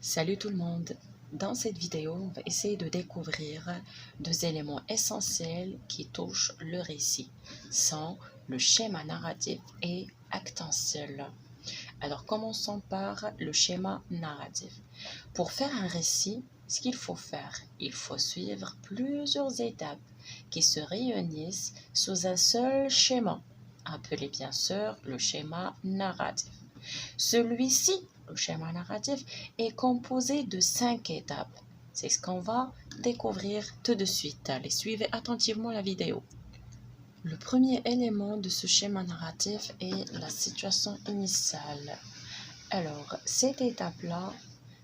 Salut tout le monde! Dans cette vidéo, on va essayer de découvrir deux éléments essentiels qui touchent le récit, sont le schéma narratif et actentiel. Alors commençons par le schéma narratif. Pour faire un récit, ce qu'il faut faire, il faut suivre plusieurs étapes qui se réunissent sous un seul schéma, appelé bien sûr le schéma narratif. Celui-ci, le schéma narratif, est composé de 5 étapes. C'est ce qu'on va découvrir tout de suite. Allez, suivez attentivement la vidéo. Le premier élément de ce schéma narratif est la situation initiale. Alors, cette étape-là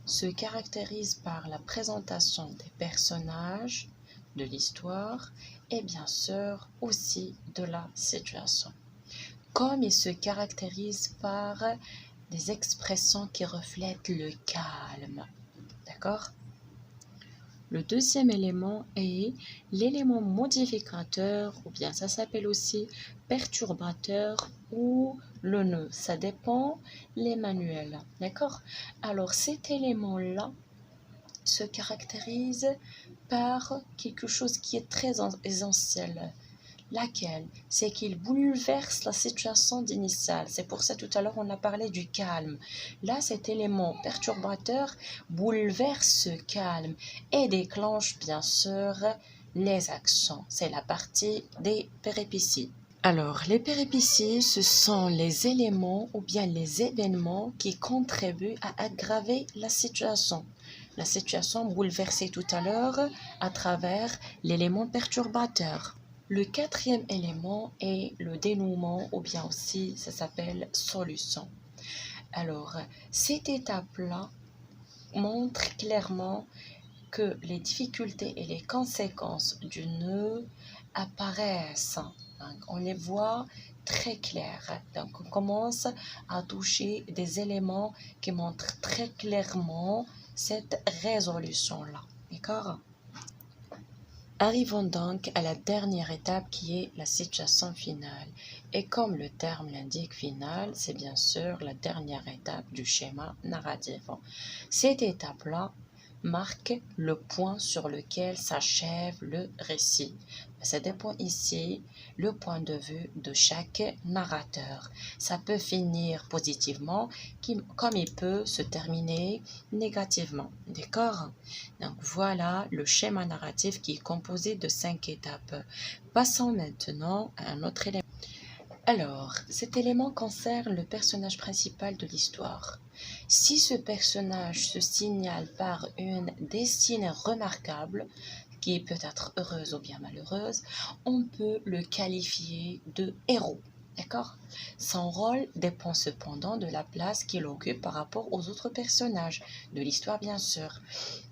se caractérise par la présentation des personnages, de l'histoire et bien sûr aussi de la situation. Comme il se caractérise par des expressions qui reflètent le calme. D'accord? Le deuxième élément est l'élément modificateur, ou bien ça s'appelle aussi perturbateur ou le nœud. Ça dépend les manuels. D'accord? Alors cet élément-là se caractérise par quelque chose qui est très essentiel. Laquelle? C'est qu'il bouleverse la situation d'initiale. C'est pour ça tout à l'heure on a parlé du calme. Là, cet élément perturbateur bouleverse ce calme et déclenche bien sûr les actions. C'est la partie des péripéties. Alors, les péripéties, ce sont les éléments ou bien les événements qui contribuent à aggraver la situation. La situation bouleversée tout à l'heure à travers l'élément perturbateur. Le quatrième élément est le dénouement ou bien aussi ça s'appelle solution. Alors, cette étape-là montre clairement que les difficultés et les conséquences du nœud apparaissent. Donc, on les voit très claires. Donc, on commence à toucher des éléments qui montrent très clairement cette résolution-là. D'accord? Arrivons donc à la dernière étape qui est la situation finale. Et comme le terme l'indique finale, c'est bien sûr la dernière étape du schéma narratif. Cette étape-là marque le point sur lequel s'achève le récit. Ça dépend ici le point de vue de chaque narrateur. Ça peut finir positivement comme il peut se terminer négativement. D'accord? Donc voilà le schéma narratif qui est composé de 5 étapes. Passons maintenant à un autre élément. Alors, cet élément concerne le personnage principal de l'histoire. Si ce personnage se signale par une destinée remarquable, qui peut être heureuse ou bien malheureuse, on peut le qualifier de héros. D'accord? Son rôle dépend cependant de la place qu'il occupe par rapport aux autres personnages de l'histoire, bien sûr.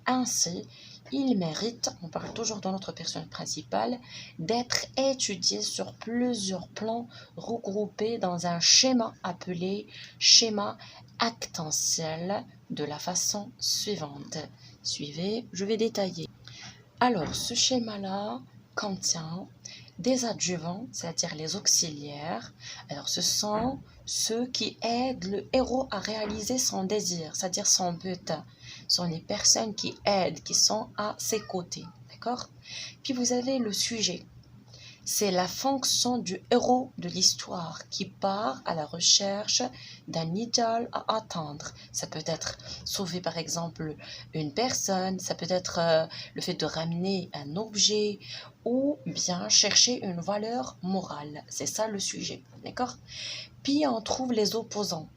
Ainsi, il mérite, on parle toujours de notre personnage principal, d'être étudié sur plusieurs plans regroupés dans un schéma appelé schéma actentiel de la façon suivante. Suivez, je vais détailler. Alors, ce schéma-là contient des adjuvants, c'est-à-dire les auxiliaires. Alors, ce sont ceux qui aident le héros à réaliser son désir, c'est-à-dire son but. Ce sont les personnes qui aident, qui sont à ses côtés. D'accord? Puis vous avez le sujet. C'est la fonction du héros de l'histoire qui part à la recherche d'un idéal à atteindre. Ça peut être sauver par exemple une personne, ça peut être le fait de ramener un objet ou bien chercher une valeur morale. C'est ça le sujet, d'accord? Puis on trouve les opposants.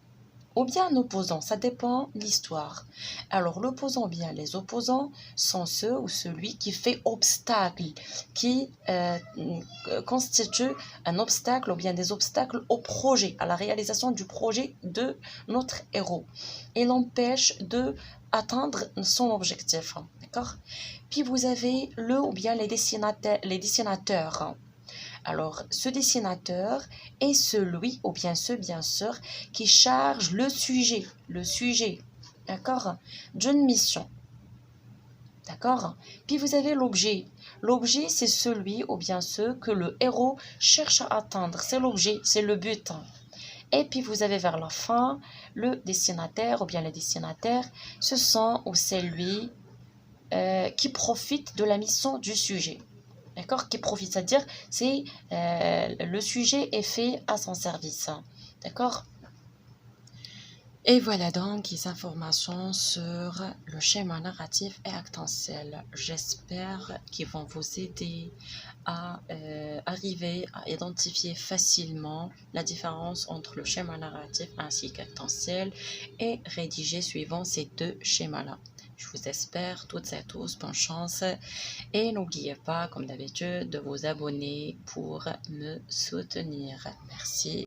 Ou bien un opposant, ça dépend de l'histoire. Alors l'opposant, bien les opposants sont ceux ou celui qui fait obstacle, qui constitue un obstacle ou bien des obstacles au projet, à la réalisation du projet de notre héros. Et l'empêche de atteindre son objectif. D'accord? Puis vous avez le ou bien les dessinateurs. Alors, ce dessinateur est celui, ou bien ce, bien sûr, qui charge le sujet, d'accord, d'une mission. D'accord? Puis vous avez l'objet. L'objet, c'est celui, ou bien ceux que le héros cherche à atteindre. C'est l'objet, c'est le but. Et puis vous avez vers la fin le destinataire ou bien les destinataires, ce sont ou celui qui profite de la mission du sujet. D'accord? Qui profite, c'est-à-dire c'est le sujet est fait à son service. D'accord? Et voilà donc les informations sur le schéma narratif et actentiel. J'espère qu'ils vont vous aider à arriver à identifier facilement la différence entre le schéma narratif ainsi qu'actentiel et rédiger suivant ces deux schémas-là. Je vous espère toutes et tous bonne chance et n'oubliez pas, comme d'habitude, de vous abonner pour me soutenir. Merci.